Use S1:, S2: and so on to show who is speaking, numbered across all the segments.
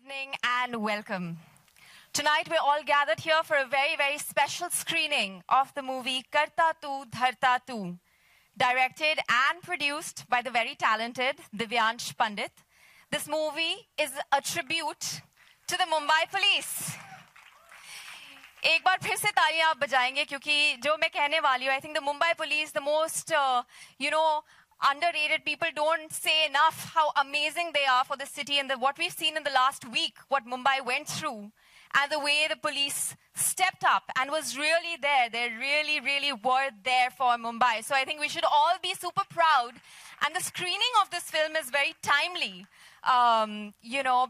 S1: evening and welcome. Tonight we're all gathered here for a very, very special screening of the movie Karta Tu Dharta Tu, directed and produced by the very talented Divyansh Pandit. This movie is a tribute to the Mumbai police. एक बार फिर से तालियां आप बजाएंगे क्योंकि जो मैं कहने वाली हूँ, I think the Mumbai police, the most, underrated, people don't say enough how amazing they are for the city and what we've seen in the last week, what Mumbai went through, and the way the police stepped up and was really there. They really, really were there for Mumbai. So I think we should all be super proud. And the screening of this film is very timely,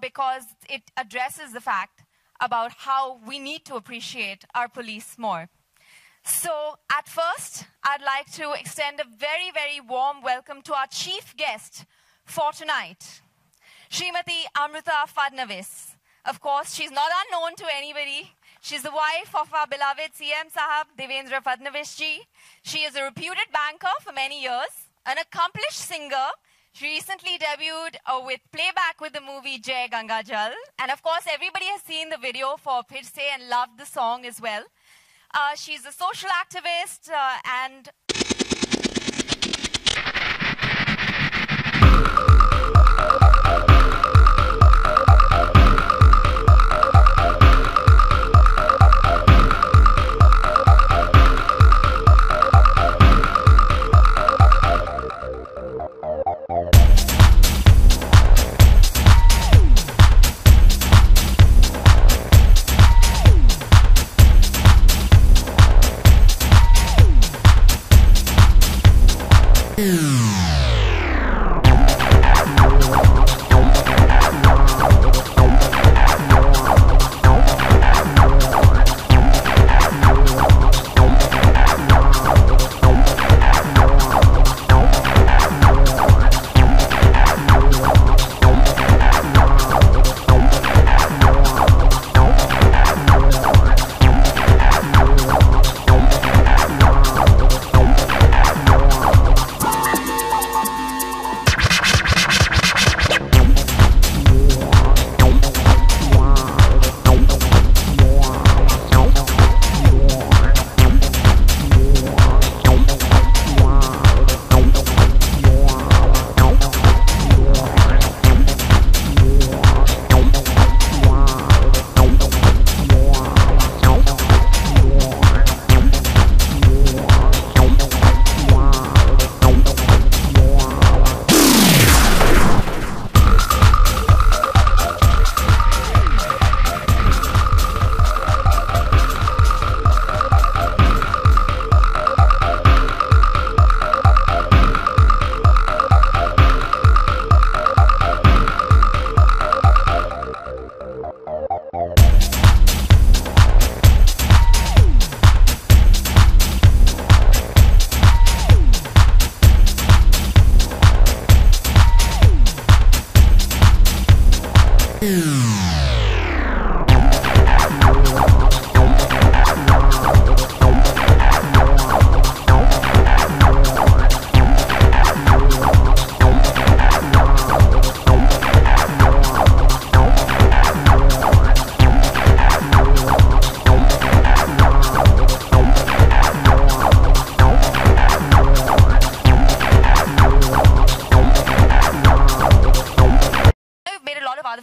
S1: because it addresses the fact about how we need to appreciate our police more. So, at first, I'd like to extend a very, very warm welcome to our chief guest for tonight, Srimati Amrita Fadnavis. Of course, she's not unknown to anybody. She's the wife of our beloved CM Sahab, Devendra Fadnavis ji. She is a reputed banker for many years, an accomplished singer. She recently debuted with playback with the movie Jai Ganga Jal. And of course, everybody has seen the video for Phir Se and loved the song as well. She's a social activist and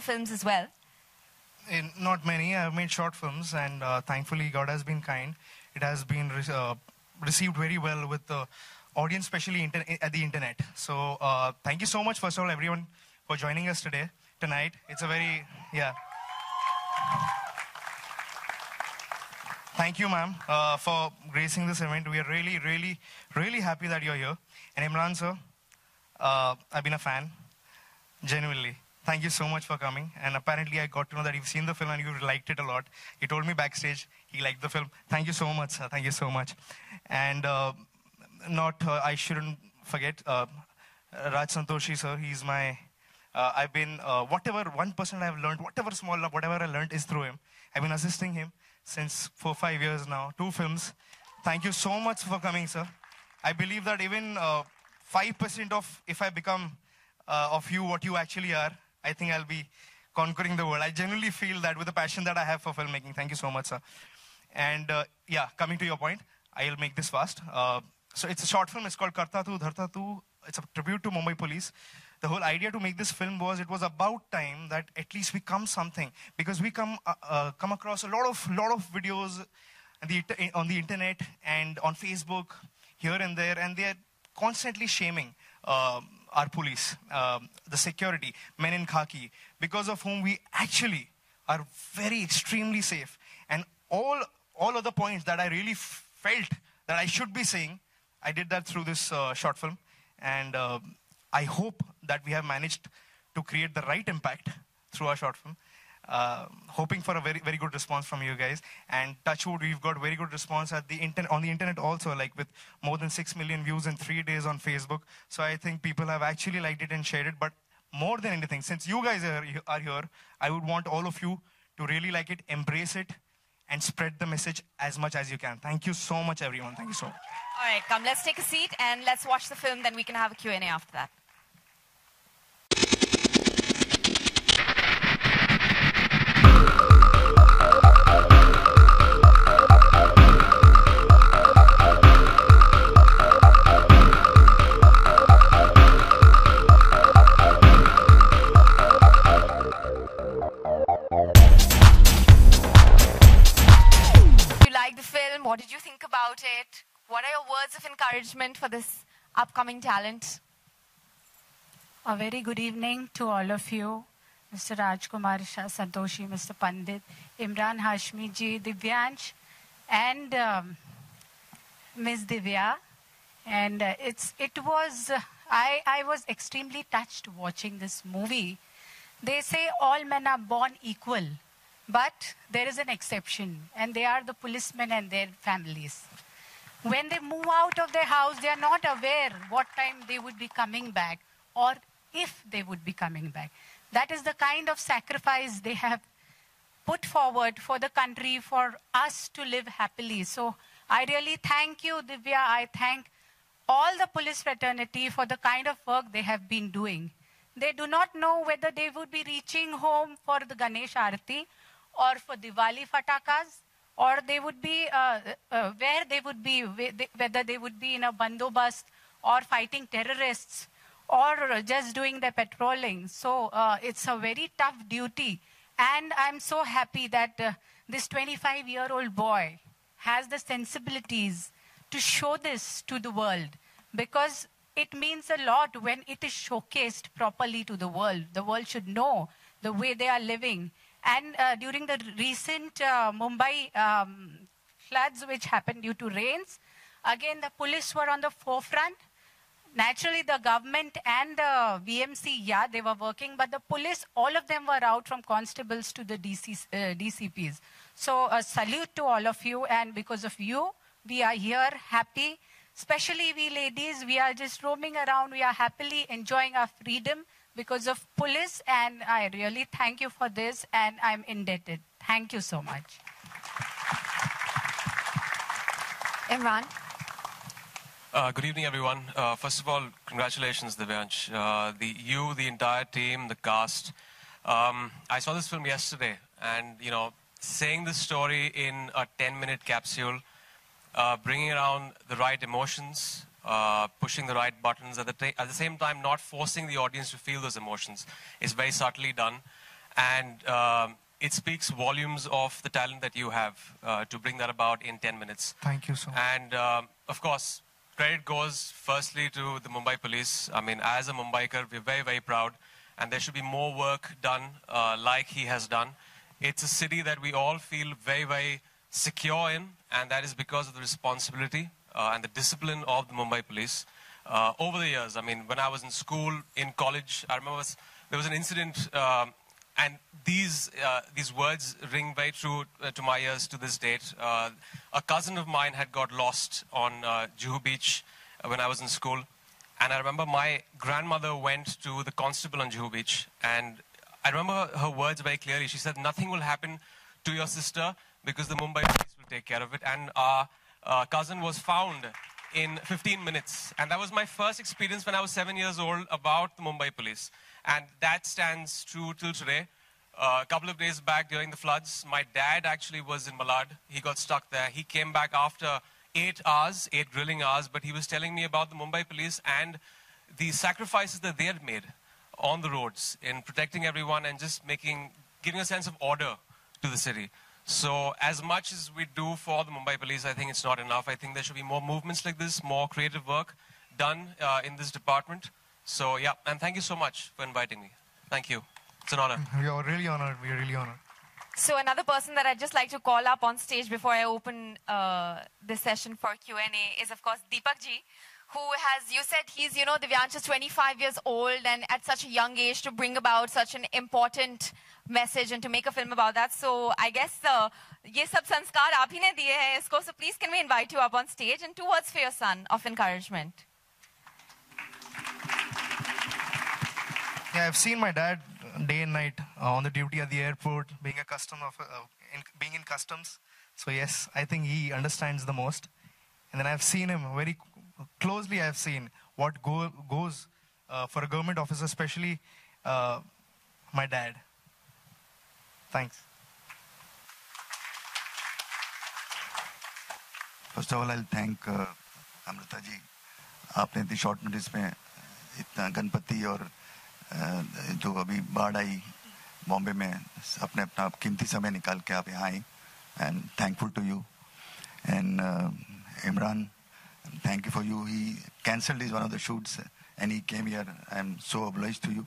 S1: films as well.
S2: Not many. I've made short films, and thankfully God has been kind. It has been received very well with the audience, especially at the internet. So thank you so much, first of all, everyone, for joining us tonight. It's a very, Thank you, ma'am, for gracing this event. We are really, really, really happy that you're here. And Imran, sir, I've been a fan, genuinely. Thank you so much for coming. And apparently I got to know that you've seen the film and you liked it a lot. He told me backstage he liked the film. Thank you so much, sir. Thank you so much. And I shouldn't forget, Raj Santoshi, sir. He's my, I've been, whatever 1% I've learned, whatever I learned is through him. I've been assisting him since 4-5 years now, 2 films. Thank you so much for coming, sir. I believe that even 5% of, if I become of you what you actually are, I think I'll be conquering the world. I genuinely feel that with the passion that I have for filmmaking. Thank you so much, sir. And yeah, coming to your point, I'll make this fast. So it's a short film. It's called Karta Tu Dharta Tu. It's a tribute to Mumbai Police. The whole idea to make this film was it was about time that at least we come something, because we come across a lot of videos on the internet and on Facebook here and there, and they're constantly shaming our police, the security, men in khaki, because of whom we actually are very extremely safe. And all other points that I really felt that I should be saying, I did that through this short film. And I hope that we have managed to create the right impact through our short film. Hoping for a very, very good response from you guys. And touch wood, we've got very good response on the internet also, like with more than 6 million views in 3 days on Facebook. So I think people have actually liked it and shared it. But more than anything, since you guys are here, I would want all of you to really like it, embrace it, and spread the message as much as you can. Thank you so much, everyone. Thank you so much.
S1: All right, come, let's take a seat and let's watch the film. Then we can have a Q&A after that. What did you think about it? What are your words of encouragement for this upcoming talent?
S3: A very good evening to all of you, Mr. Rajkumar Shah Santoshi, Mr. Pandit, Imran Hashmi ji, Divyansh, and Ms. Divya. And I was extremely touched watching this movie. They say all men are born equal. But there is an exception, and they are the policemen and their families. When they move out of their house, they are not aware what time they would be coming back or if they would be coming back. That is the kind of sacrifice they have put forward for the country, for us to live happily. So I really thank you, Divya. I thank all the police fraternity for the kind of work they have been doing. They do not know whether they would be reaching home for the Ganesh Aarti or for Diwali Fatakas, or they would be where they would be, whether they would be in a bandobast or fighting terrorists or just doing their patrolling. So it's a very tough duty. And I'm so happy that this 25-year-old boy has the sensibilities to show this to the world, because it means a lot when it is showcased properly to the world. The world should know the way they are living. And during the recent Mumbai floods which happened due to rains, again the police were on the forefront. Naturally the government and the VMC, yeah, they were working, but the police, all of them were out, from constables to the DCPs. So a salute to all of you, and because of you, we are here happy. Especially we ladies, we are just roaming around, we are happily enjoying our freedom because of police, and I really thank you for this, and I'm indebted. Thank you so much.
S1: Imran.
S4: Good evening, everyone. First of all, congratulations, Divyansh. The entire team, the cast. I saw this film yesterday, and, you know, saying this story in a 10-minute capsule, bringing around the right emotions, pushing the right buttons, at the same time not forcing the audience to feel those emotions, is very subtly done. And it speaks volumes of the talent that you have to bring that about in 10 minutes.
S2: Thank you so much.
S4: And, of course, credit goes firstly to the Mumbai Police. I mean, as a Mumbaiker, we're very, very proud. And there should be more work done like he has done. It's a city that we all feel very, very secure in, and that is because of the responsibility and the discipline of the Mumbai Police. Over the years, I mean, when I was in school, in college, I remember there was an incident, and these words ring very true to my ears to this date. A cousin of mine had got lost on Juhu Beach when I was in school. And I remember my grandmother went to the constable on Juhu Beach, and I remember her words very clearly. She said, nothing will happen to your sister because the Mumbai Police will take care of it. And our cousin was found in 15 minutes. And that was my first experience when I was 7 years old about the Mumbai Police. And that stands true till today. A couple of days back during the floods, my dad actually was in Malad. He got stuck there. He came back after 8 hours, 8 grilling hours, but he was telling me about the Mumbai police and the sacrifices that they had made on the roads in protecting everyone and just giving a sense of order to the city. So as much as we do for the Mumbai police, I think it's not enough. I think there should be more movements like this, more creative work done in this department. So yeah, and thank you so much for inviting me. Thank you. It's an honor.
S2: We are really honored. We are really honored.
S1: So another person that I'd just like to call up on stage before I open this session for Q&A is, of course, Deepak ji, who has, you said he's, Divyansh is 25 years old, and at such a young age to bring about such an important message and to make a film about that. So I guess ye sab sanskar aap hi ne diye hai isko. So please can we invite you up on stage, and 2 words for your son of encouragement.
S2: Yeah, I've seen my dad day and night on the duty at the airport, being being in customs. So yes, I think he understands the most. And then I've seen him very closely. I've seen what goes for a government officer, especially my dad. Thanks.
S5: First of all, I'll thank Amrita ji. आपने इतनी short notice में इतना गणपति और जो अभी बाढ़ आई बॉम्बे में अपने अपना कीमती समय निकाल के आप यहाँ आई and thankful to you. And Imran, thank you for you. He cancelled his one of the shoots and he came here. I'm so obliged to you.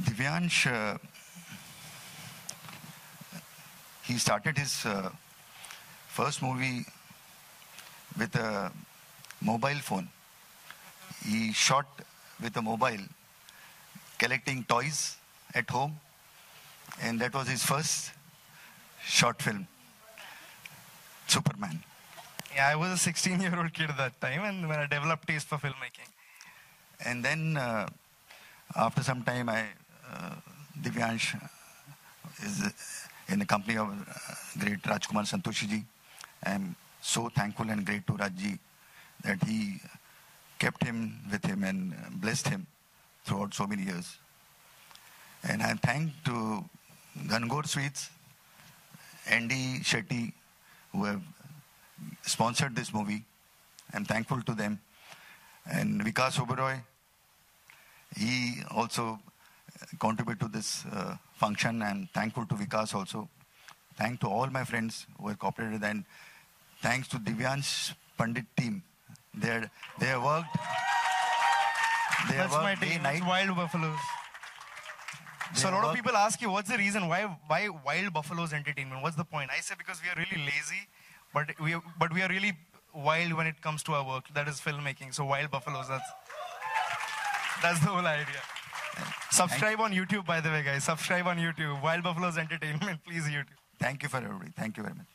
S5: Divyansh, he started his first movie with a mobile phone. He shot with a mobile, collecting toys at home, and that was his first short film, Superman.
S2: Yeah, I was a 16-year-old kid at that time, and when I developed taste for filmmaking.
S5: And then after some time, Divyansh is in the company of great Rajkumar Santoshi ji. I'm so thankful and great to Rajji that he kept him with him and blessed him throughout so many years. And I'm thankful to Gangor Sweets, Andy Shetty, who have sponsored this movie. I'm thankful to them. And Vikas Oberoi, he also contributed to this function. I'm thankful to Vikas also. Thanks to all my friends who have cooperated, and thanks to Divyansh Pandit team. They have worked.
S2: That's my team. It's Wild Buffaloes. So a lot of people ask you, what's the reason? Why Wild Buffaloes Entertainment? What's the point? I say because we are really lazy, but we are really wild when it comes to our work. That is filmmaking. So Wild Buffaloes, that's the whole idea. Subscribe on YouTube, by the way, guys. Subscribe on YouTube. Wild Buffaloes Entertainment, please, YouTube.
S5: Thank you for everybody. Thank you very much.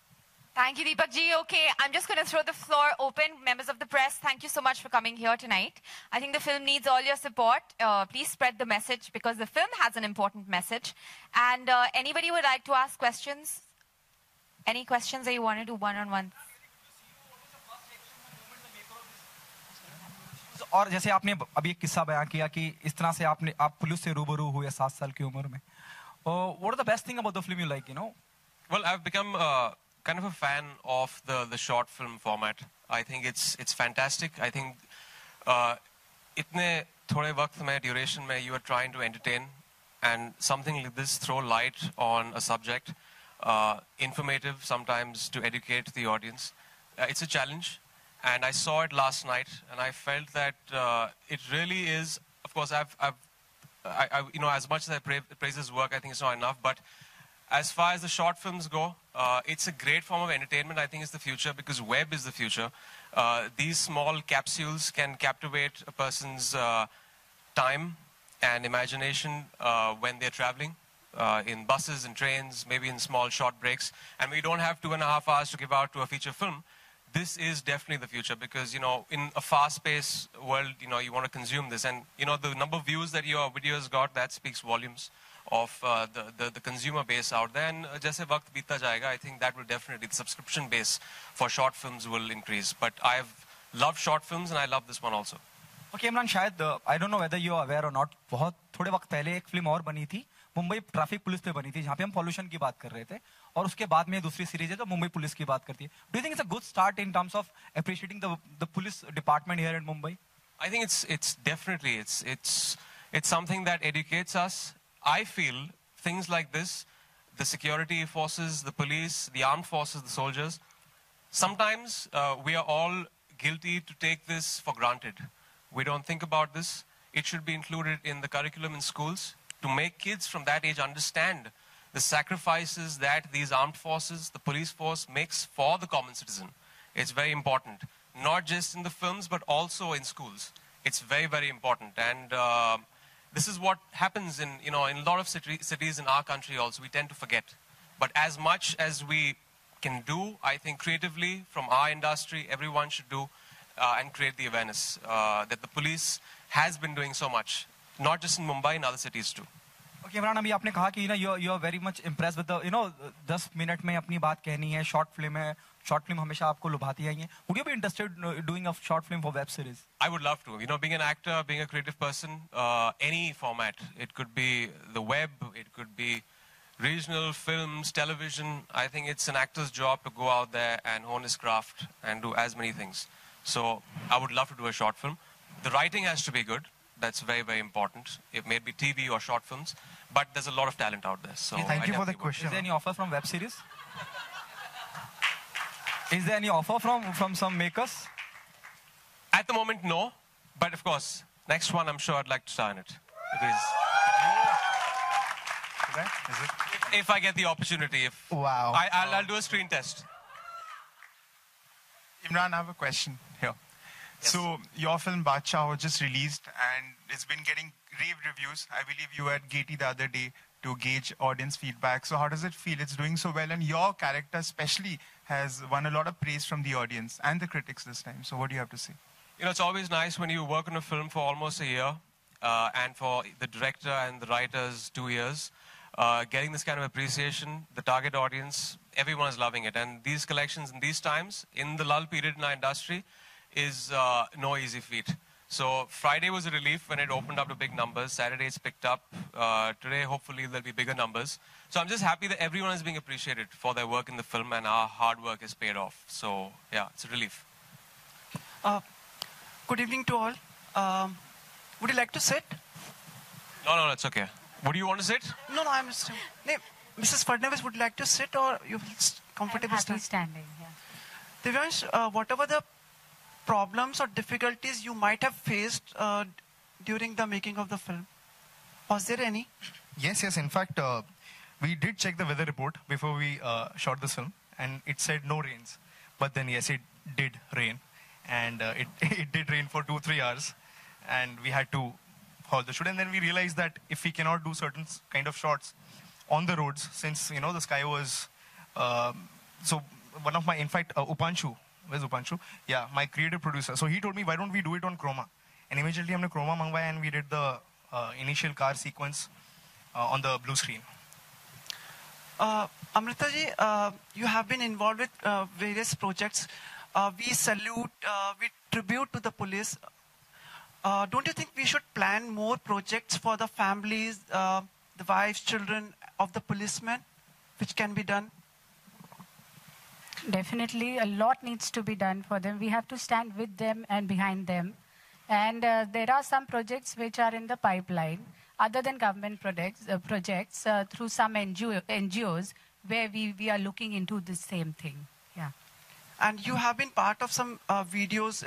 S1: Thank you, Deepak ji. Okay, I'm just going to throw the floor open. Members of the press, thank you so much for coming here tonight. I think the film needs all your support. Please spread the message because the film has an important message. And anybody would like to ask questions? Any questions that you want to do one-on-one?
S6: और जैसे आपने अभी एक किस्सा बयां किया कि इस तरह से आप पुलिस से रूबरू हुए 7 साल की उम्र में. What are the best thing about the film you like,
S4: Well, I've become kind of a fan of the short film format. I think it's fantastic. I think itne thode waqt mein, duration mein, you are trying to entertain, and something like this throw light on a subject, informative sometimes to educate the audience. It's a challenge. And I saw it last night, and I felt that it really is. Of course, as much as I praise his work, I think it's not enough. But as far as the short films go, it's a great form of entertainment. I think it's the future because web is the future. These small capsules can captivate a person's time and imagination when they're traveling in buses and trains, maybe in small short breaks. And we don't have 2.5 hours to give out to a feature film. This is definitely the future because, in a fast-paced world, you want to consume this. And, the number of views that your videos got, that speaks volumes of the consumer base out there. And jaise waqt beeta jayega, I think that will definitely, the subscription base for short films will increase. But I've love short films, and I love this one also.
S6: Okay Imran, शायद I don't know whether you are aware और not, बहुत थोड़े वक्त पहले एक film और बनी थी, मुंबई ट्रैफिक पुलिस पे बनी थी, जहाँ पे हम पॉल्यूशन की बात कर रहे थे, और उसके बाद में दूसरी सीरीज है जो मुंबई पुलिस की बात करती है. Do you think it's a good start in terms of appreciating the police department here in Mumbai?
S4: I think it's definitely it's something that educates us. I feel things like this, the security forces, the police, the armed forces, the soldiers, sometimes we are all guilty to take this for granted. We don't think about this. It should be included in the curriculum in schools to make kids from that age understand the sacrifices that these armed forces, the police force, makes for the common citizen. It's very important. Not just in the films, but also in schools. It's very, very important. And this is what happens in a lot of cities in our country also. We tend to forget. But as much as we can do, I think creatively from our industry, everyone should do and create the awareness that the police has been doing so much. Not just in Mumbai, in other cities too.
S6: Okay Imran, अभी आपने कहा कि you are very much impress with the 10 minute में अपनी बात कहनी है, short film है, शॉर्ट फिल्म हमेशा आपको लुभाती आई है. Would you be interested doing a short film for web series?
S4: I would love to. Being an actor, being a creative person, any format. It could be the web, it could be regional films, television. I think it's an actor's job to go out there and hone his craft and do as many things. So I would love to do a short film. The writing has to be good. That's very, very important. It may be TV or short films, but there's a lot of talent out there. So
S2: Thank you for the
S4: Is
S2: question.
S6: Is there any offer from web series? Is there any offer from some makers?
S4: At the moment, no. But of course, next one, I'm sure I'd like to star in it.
S2: Is it?
S4: If I get the opportunity.
S2: Wow.
S4: I'll do a screen test.
S7: Imran, I have a question here.
S4: Yes.
S7: So your film Badshah was just released and it's been getting rave reviews. I believe you were at Gaiety the other day to gauge audience feedback. So how does it feel? It's doing so well, and your character especially has won a lot of praise from the audience and the critics this time. So what do you have to say?
S4: It's always nice when you work on a film for almost a year, and for the director and the writers 2 years, getting this kind of appreciation, the target audience, everyone is loving it. And these collections in these times, in the lull period in our industry, is no easy feat. So Friday was a relief when it opened up to big numbers. Saturday it's picked up. Today, hopefully, there'll be bigger numbers. So I'm just happy that everyone is being appreciated for their work in the film, and our hard work is paid off. So yeah, it's a relief.
S8: Good evening to all. Would you like to sit?
S4: No, it's okay. Would you want to sit?
S8: No, I'm sitting. Mrs. Fadnavis, would you like to sit or you comfortable
S3: Happy
S8: stand?
S3: standing, yeah.
S8: Divyansh, whatever the problems or difficulties you might have faced during the making of the film, was there any?
S2: Yes. In fact, we did check the weather report before we shot this film, and it said no rains. But then, yes, it did rain. And it did rain for 2-3 hours. And we had to halt the shoot. And then we realized that if we cannot do certain kind of shots on the roads, since, the sky was... so one of my, in fact, Upanshu, where's Upanshu? Yeah, my creative producer. So he told me, why don't we do it on chroma? And immediately we chroma mangwaya and we did the initial car sequence on the blue screen.
S8: Amrita ji, you have been involved with various projects. We salute, we tribute to the police. Don't you think we should plan more projects for the families, the wives, children of the policemen, which can be done?
S3: Definitely, a lot needs to be done for them. We have to stand with them and behind them. And there are some projects which are in the pipeline, other than government projects, through some NGOs, where we are looking into the same thing. Yeah.
S8: And you have been part of some videos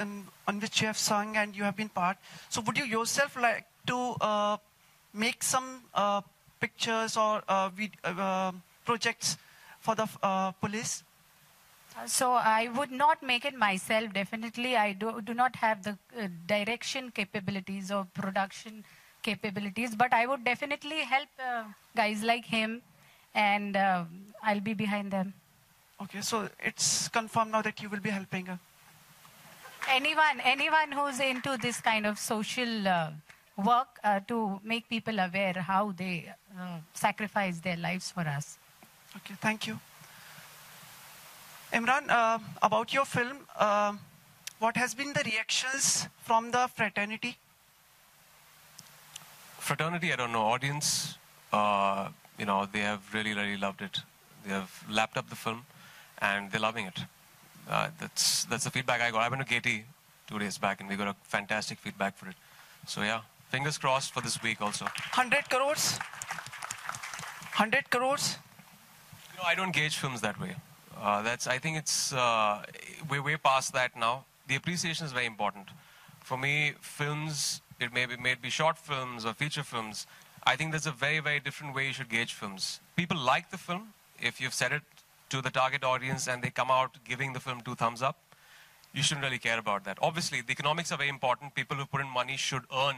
S8: on which you have sung, and you have been part. So would you yourself like to make some pictures or projects for the police?
S3: So I would not make it myself. Definitely, I do not have the direction capabilities or production capabilities. But I would definitely help guys like him, and I'll be behind them.
S8: Okay, so it's confirmed now that you will be helping her.
S3: Anyone who's into this kind of social work to make people aware how they sacrifice their lives for us.
S8: Okay, thank you. Imran, about your film, what has been the reactions from the fraternity?
S4: Fraternity, I don't know. Audience, they have really, really loved it. They have lapped up the film, and they're loving it. That's the feedback I got. I went to Gaiety 2 days back, and we got a fantastic feedback for it. So yeah, fingers crossed for this week also.
S8: 100 crores? 100 crores?
S4: I don't gauge films that way. I think it's we're way past that now. The appreciation is very important. For me, films, it may be short films or feature films. I think there's a very, very different way you should gauge films. People like the film if you've said it to the target audience and they come out giving the film 2 thumbs up. You shouldn't really care about that. Obviously, the economics are very important. People who put in money should earn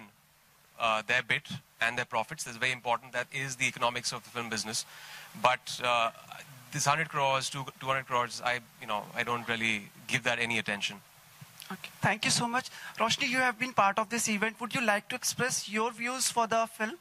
S4: their bit and their profits. That's very important. That is the economics of the film business. But this 100 crores, 200 crores, I don't really give that any attention.
S8: Okay. Thank you so much. Roshni, you have been part of this event. Would you like to express your views for the film?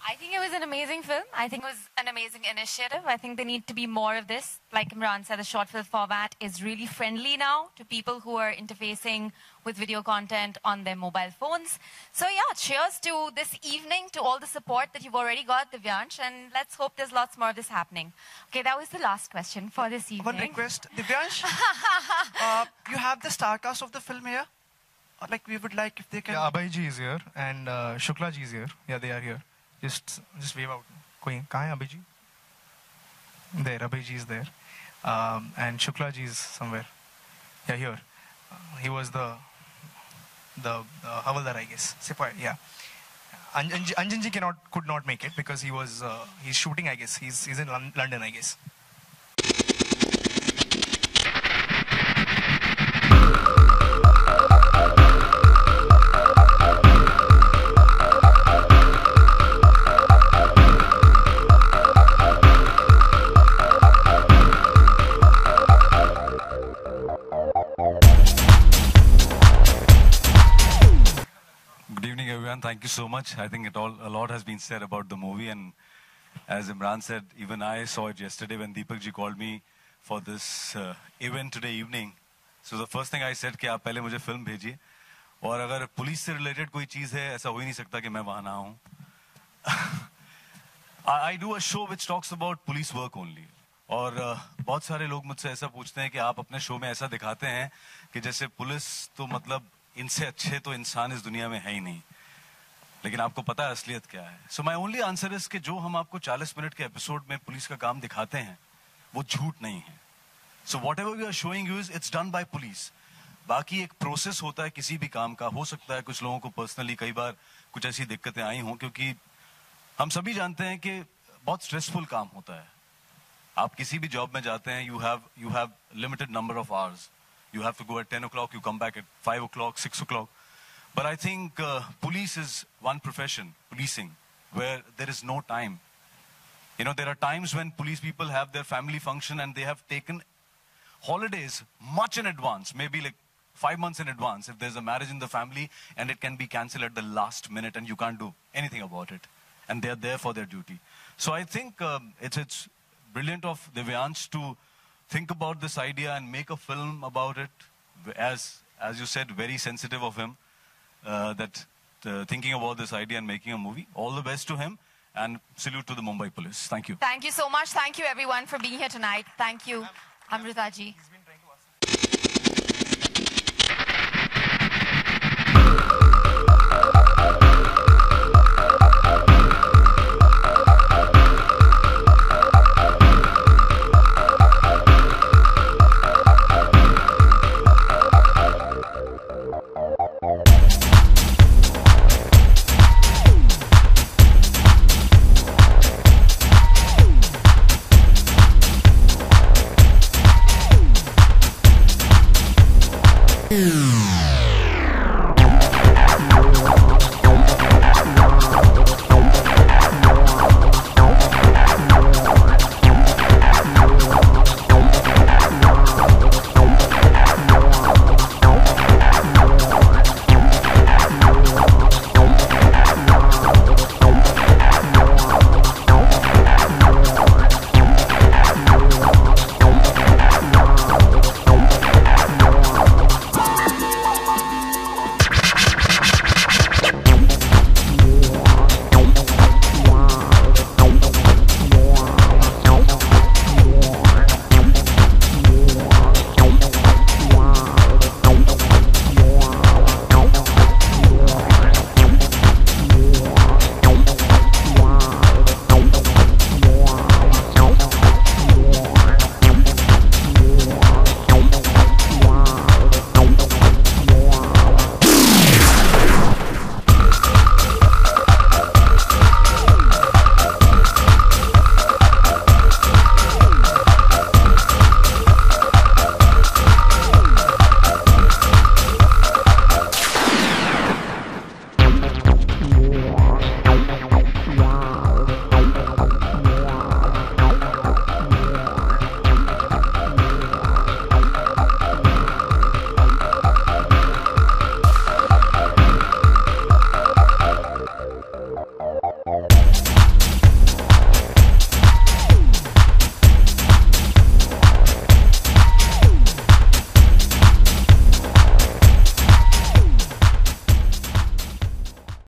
S1: I think it was an amazing film. I think it was an amazing initiative. I think there need to be more of this. Like Imran said, the short film format is really friendly now to people who are interfacing with video content on their mobile phones. So yeah, cheers to this evening, to all the support that you've already got, Divyansh, and let's hope there's lots more of this happening. Okay, that was the last question for this evening.
S8: One request, Divyansh, you have the star cast of the film here? Like we would like if they can...
S2: Yeah, Abhay ji is here and Shukla ji is here. Yeah, they are here. Just wave out. Kahan hai Abhay ji? There, Abhay ji is there. And Shukla ji is somewhere. Yeah, here. He was the Havaldar, I guess. Sepoy, yeah. Anjan ji could not make it because he's shooting, I guess. He's in London, I guess.
S9: Thank you so much. I think a lot has been said about the movie, and as Imran said, even I saw it yesterday when Deepak ji called me for this event today evening. So the first thing I said कि आप पहले मुझे film भेजिए, और अगर police से related कोई चीज है ऐसा हो ही नहीं सकता कि मैं वहां ना हूं. I do a show which talks about police work only. और बहुत सारे लोग मुझसे ऐसा पूछते हैं कि आप अपने शो में ऐसा दिखाते हैं कि जैसे पुलिस तो मतलब इनसे अच्छे तो इंसान इस दुनिया में है ही नहीं. लेकिन आपको पता है असलियत क्या है. So my only answer is कि जो हम आपको 40 मिनट के एपिसोड में पुलिस का काम दिखाते हैं वो झूठ नहीं है. So whatever we are showing you is it's done by police. बाकी एक प्रोसेस होता है किसी भी काम का. हो सकता है कुछ लोगों को पर्सनली कई बार कुछ ऐसी दिक्कतें आई हों, क्योंकि हम सभी जानते हैं कि बहुत स्ट्रेसफुल काम होता है. आप किसी भी जॉब में जाते हैं, you have limited number of hours. You have to go at 10 o'clock, you come back at 5 o'clock, 6 o'clock. But I think police is one profession, policing, where there is no time. You know, there are times when police people have their family function and they have taken holidays much in advance, maybe like 5 months in advance, if there's a marriage in the family and it can be cancelled at the last minute and you can't do anything about it. And they're there for their duty. So I think it's brilliant of Divyansh to think about this idea and make a film about it. As you said, very sensitive of him. Thinking about this idea and making a movie. All the best to him, and salute to the Mumbai police. Thank you.
S1: Thank you so much. Thank you everyone for being here tonight. Thank you, Amrita ji.